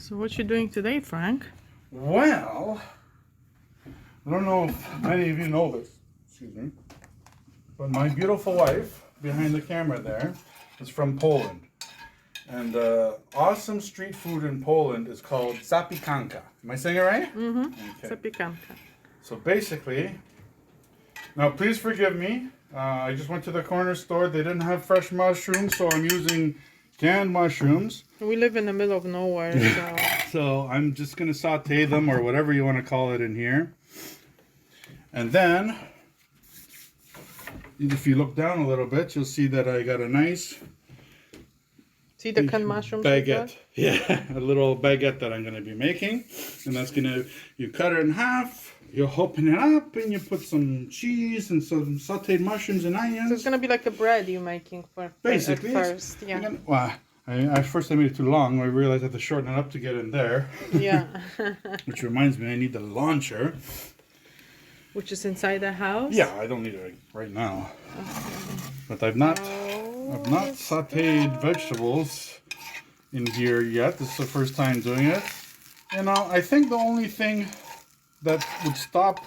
So what you doing today, Frank? Well, I don't know if many of you know this, excuse me, but my beautiful wife behind the camera there is from Poland. And awesome street food in Poland is called Zapiekanka. Am I saying it right? Mm-hmm. Okay. Zapiekanka. So basically, now please forgive me. I just went to the corner store. They didn't have fresh mushrooms, so I'm using canned mushrooms. We live in the middle of nowhere, so... So I'm just going to saute them, or whatever you want to call it in here. And then, if you look down a little bit, you'll see that I got a nice... See the canned mushrooms? Baguette. Yeah, a little baguette that I'm going to be making. And that's going to, you cut it in half, you open it up, and you put some cheese and some sauteed mushrooms and onions. So it's going to be like a bread you're making for basically, at first, yeah. Well, at first I made it too long. I realized I had to shorten it up to get in there. Yeah. Which reminds me, I need the launcher. Which is inside the house? Yeah, I don't need it right now. Okay. But I've not sauteed vegetables in here yet. This is the first time doing it. You know, I think the only thing that would stop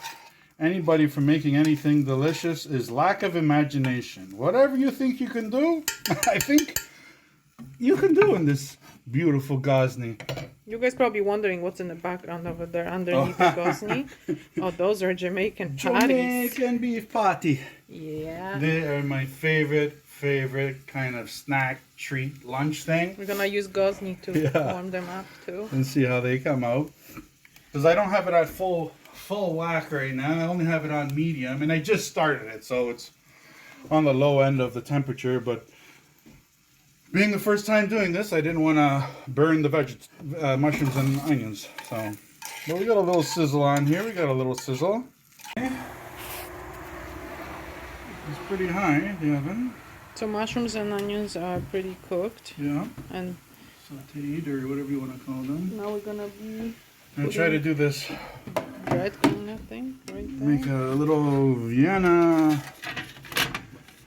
anybody from making anything delicious is lack of imagination. Whatever you think you can do, I think you can do in this beautiful Gozney. You guys probably wondering what's in the background over there underneath the Gozney. Oh, those are Jamaican patties. Jamaican beef patty. Yeah. They are my favorite kind of snack treat lunch thing. We're gonna use Gozney to warm them up too. And see how they come out. Because I don't have it at full whack right now. I only have it on medium, and I just started it, so it's on the low end of the temperature. But being the first time doing this, I didn't want to burn the mushrooms and onions. So, but we got a little sizzle on here. We got a little sizzle. Okay. It's pretty high, the oven. So mushrooms and onions are pretty cooked. Yeah. And sauteed, or whatever you want to call them. now we're gonna be... I try to do this. Bread kind of thing, right there. Make a little Vienna,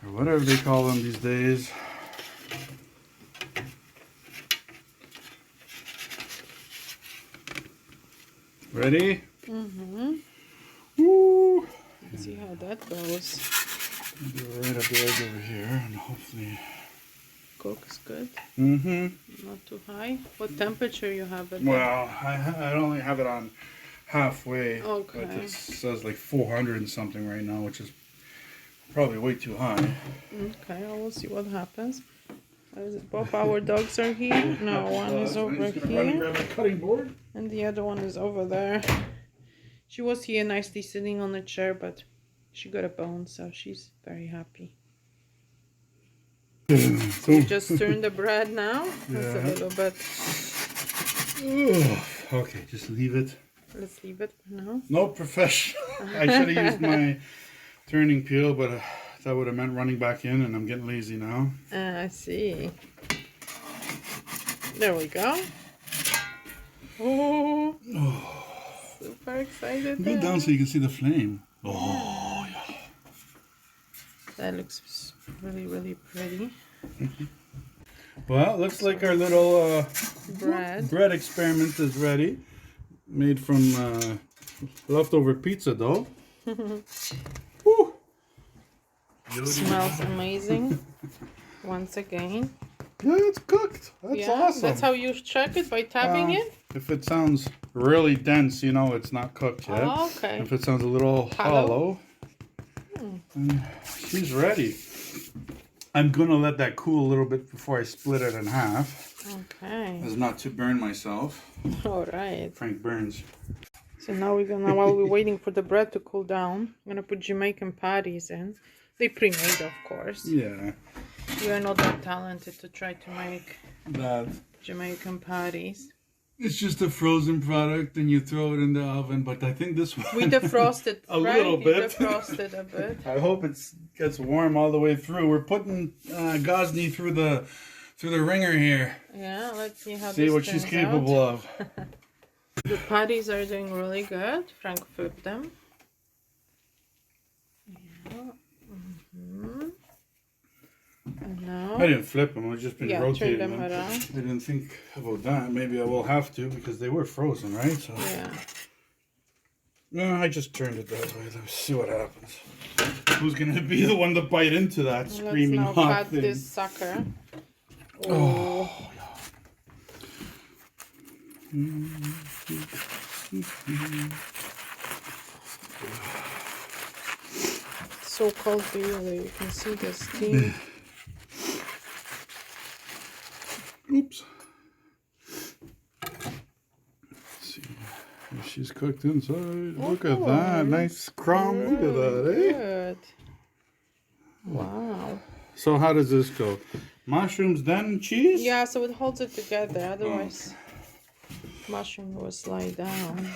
or whatever they call them these days. Ready? Mm-hmm. Woo! Let's see how that goes. Do it right at the edge over here, and hopefully Cooks good. Mm-hmm. Not too high. What temperature you have it? Well, I only have it on halfway. Okay. But it says like 400 and something right now, which is probably way too high. Okay, I will see what happens. Both our dogs are here. No, one is over here. Grab a cutting board. And the other one is over there. She was here nicely sitting on a chair, but she got a bone, so she's very happy. So you just turn the bread now. That's a little bit. Okay, just leave it. Let's leave it for now. No professional. I should have used my turning peel, but that would have meant running back in, and I'm getting lazy now. I see. There we go. Oh, super excited. Go down so you can see the flame. Oh, yeah. That looks really, really pretty. Well, looks like our little bread experiment is ready. Made from leftover pizza dough. Woo. Smells amazing. Once again. Yeah, it's cooked. That's awesome. That's how you check it, by tapping it? If it sounds really dense, you know it's not cooked yet. Oh, okay. If it sounds a little hollow, she's ready. I'm going to let that cool a little bit before I split it in half. Okay. As not to burn myself. All right. Frank burns. So now we're gonna, while we're waiting for the bread to cool down, I'm gonna put Jamaican patties in. They pre-made, of course. Yeah. We are not that talented to try to make That. Jamaican patties. It's just a frozen product and you throw it in the oven, but I think this one... We defrosted, a little bit. We defrosted a bit. I hope it gets warm all the way through. We're putting Gozney through the ringer here. Yeah, let's see how See what she's capable of. The patties are doing really good. Frank flipped them. Yeah. And now, I didn't flip them. I've just been rotating turn them them. around. I didn't think about that. Maybe I will have to because they were frozen, right? So Yeah. no, I just turned it that way. Let's see what happens. Who's gonna be the one to bite into that screaming Let's now hot cut thing? this sucker. Oh. So cold really. You can see the steam. Oops. Let's see if she's cooked inside. Look at that. Nice crumb. Look at that, eh? Good. Wow. So how does this go? Mushrooms, then cheese? Yeah, so it holds it together. Otherwise, mushroom will slide down.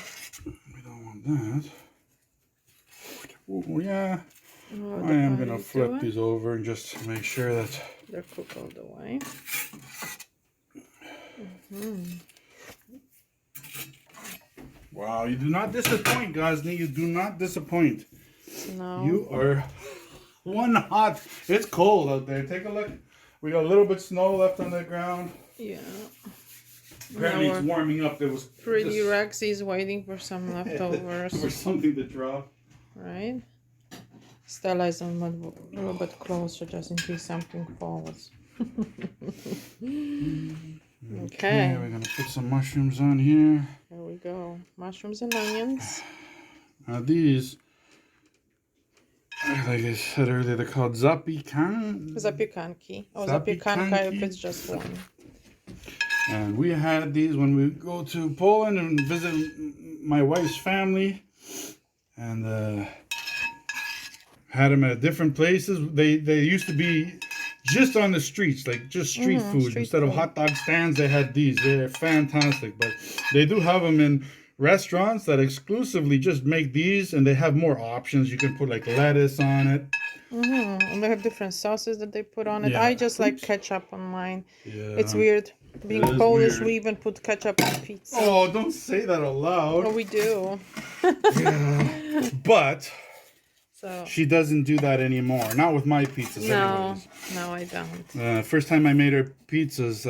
We don't want that. Oh, yeah. Oh, I am going to flip these over and just make sure that they're cooked all the way. Wow, you do not disappoint, Gozney. You do not disappoint. No. You are one hot. It's cold out there. Take a look. We got a little bit snow left on the ground. Yeah. Apparently it's warming up. There was Pretty Rexy's waiting for some leftovers. for something to drop. Right? Stella is a little bit closer just in case something falls. Okay. We're going to put some mushrooms on here. Here we go. Mushrooms and onions. Now these, like I said earlier, they're called Zapiekanki. Oh, zapiekanka if it's just one. And we had these when we go to Poland and visit my wife's family. And had them at different places. They used to be just on the streets, like just street food. Instead of hot dog stands, they had these. They're fantastic. But they do have them in restaurants that exclusively just make these, and they have more options. You can put like lettuce on it. And they have different sauces that they put on it. Yeah. I just like ketchup on mine. Yeah. It's weird. Being is Polish, weird. we even put ketchup on pizza. Oh, don't say that aloud. Oh, we do. Yeah. But So she doesn't do that anymore. Not with my pizzas, no, anyways. no, I don't. First time I made her pizzas,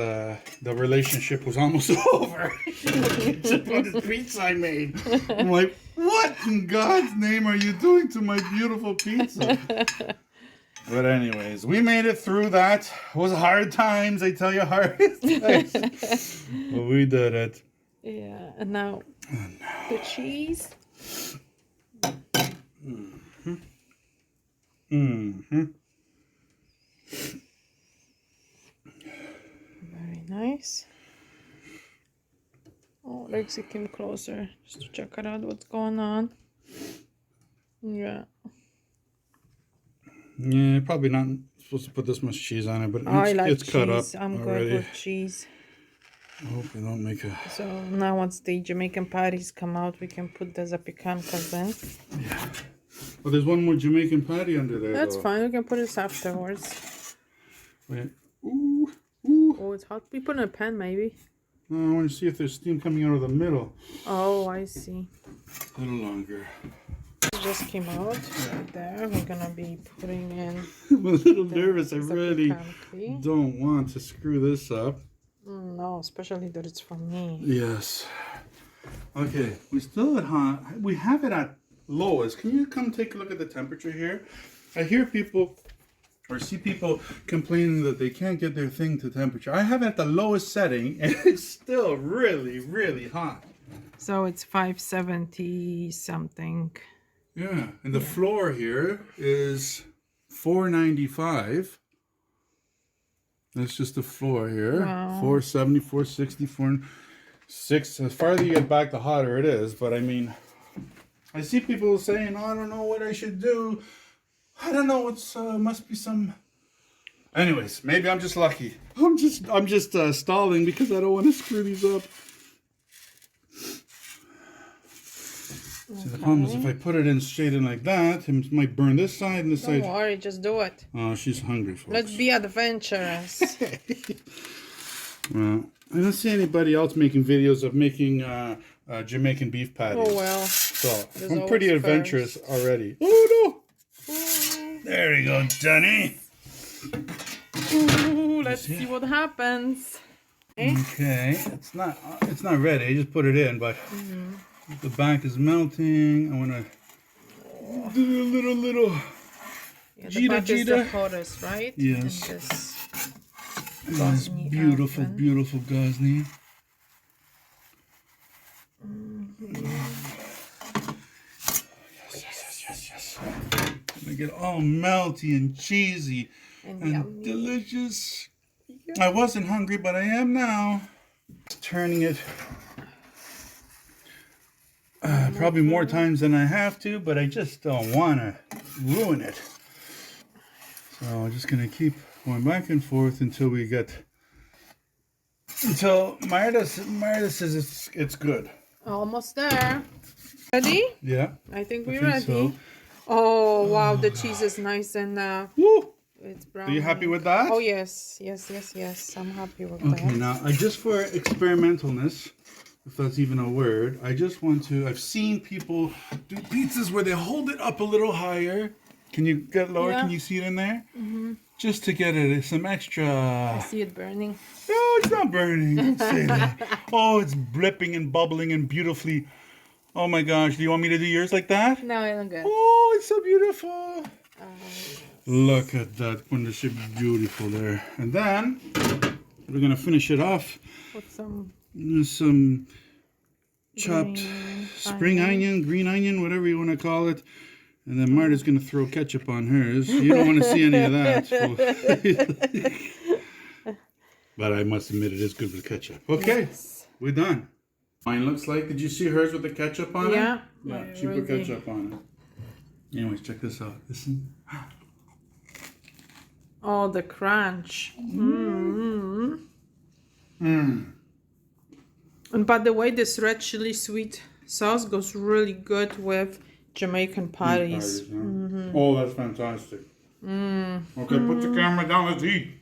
the relationship was almost over. She put the pizza I made. I'm like, what in God's name are you doing to my beautiful pizza? But anyways, we made it through that. It was hard times, I tell you, hard times. But we did it. Yeah, and now the cheese. Very nice. Oh, Lexi came closer just to check out what's going on. Yeah. Yeah, probably not supposed to put this much cheese on it, but I like it's cheese. cut up I'm already. good with cheese. I hope we don't make a... So now once the Jamaican patties come out, we can put the zapiekankas in. Yeah. Well, there's one more Jamaican patty under there. That's though. fine. We can put it afterwards. Wait. Ooh. Ooh. Oh, it's hot. We put it in a pan, maybe. I want to see if there's steam coming out of the middle. Oh, I see. A little longer. It just came out right there. We're gonna be putting in. I'm a little nervous. I really zapiekanki. don't want to screw this up. No, especially that it's from me. Yes. Okay, we still at hot. We have it at lowest. Can you come take a look at the temperature here? I hear people or see people complaining that they can't get their thing to temperature. I have it at the lowest setting and it's still really, really hot. So it's 570 something. Yeah, and the floor here is 495. That's just the floor here. Wow. 470, 460, 406. The farther you get back, the hotter it is. But I mean, I see people saying, oh, I don't know what I should do. I don't know. It's must be some. Anyways, maybe I'm just lucky. I'm just stalling because I don't want to screw these up. Okay. See, the problem is if I put it in straight in like that, it might burn this side and this Don't side. worry, just do it. Oh, she's hungry, folks. Let's be adventurous. Well, I don't see anybody else making videos of making Jamaican beef patties. Oh well. So There's I'm always pretty first. adventurous already. Oh no! There you go, Johnny. Ooh, let's see what happens. Okay, it's not ready. I just put it in, but the back is melting. I want to do a little. Yeah, the back is the hottest, right? Yes. And this beautiful, oven. beautiful Gozney. Yes. Make it all melty and cheesy and delicious. Yum. I wasn't hungry, but I am now. Turning it probably more times than I have to, but I just don't want to ruin it. So I'm just going to keep going back and forth until Marta says it's good. Almost there. Ready? Yeah. I think we're ready. So. Oh, wow. The cheese is nice and woo! It's brown. Are you happy with that? Oh, yes. I'm happy with that. Okay, now, just for experimentalness, if that's even a word, I've seen people do pizzas where they hold it up a little higher. Can you get lower? Yeah. Can you see it in there? Mm-hmm. Just to get it some extra... I see it burning. No, it's not burning. Don't say that. Oh, it's blipping and bubbling and beautifully... Oh my gosh, do you want me to do yours like that? No, I'm good. Oh, it's so beautiful. Look at that. Wonder it's beautiful there. And then we're going to finish it off with some chopped spring onion, green onion, whatever you want to call it. And then Marta's going to throw ketchup on hers. You don't want to see any of that. But I must admit it is good with ketchup. Okay, yes. We're done. Mine looks like, did you see hers with the ketchup on it? Yeah. Yeah, she put ketchup on it. Anyways, check this out. Listen. Oh, the crunch. Mm. And by the way, this red chili sweet sauce goes really good with Jamaican patties. Oh, that's fantastic. Okay, put the camera down. Let's eat.